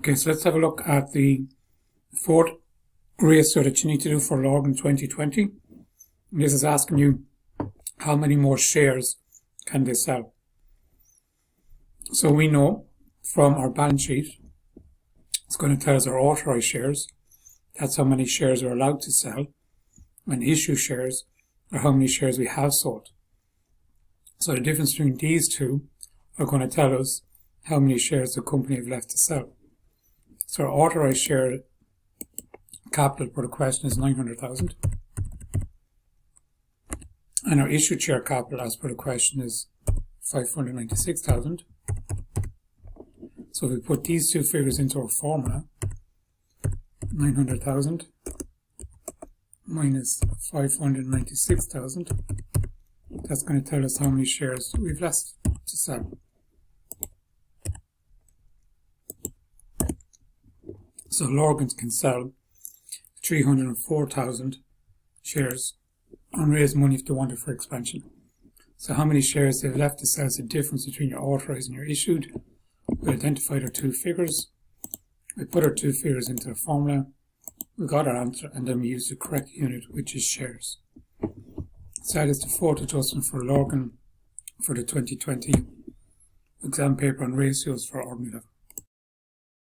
Okay, so let's have a look at the fourth ratio that you need to do for Logan 2020. And this is asking you how many more shares can they sell. So we know from our balance sheet, it's going to tell us our authorized shares. That's how many shares we're allowed to sell. And issue shares are how many shares we have sold. So the difference between these two are going to tell us how many shares the company have left to sell. So our authorized share capital for the question is 900,000. And our issued share capital as per the question is 596,000. So if we put these two figures into our formula, 900,000 minus 596,000, that's going to tell us how many shares we've left to sell. So Lorgan can sell 304,000 shares and raise money if they want it for expansion. So how many shares they've left to sell is the difference between your authorized and your issued. We identified our two figures. We put our two figures into the formula. We got our answer, and then we use the correct unit, which is shares. So that is the fourth adjustment for Lorgan for the 2020 exam paper on ratios for ordinary level.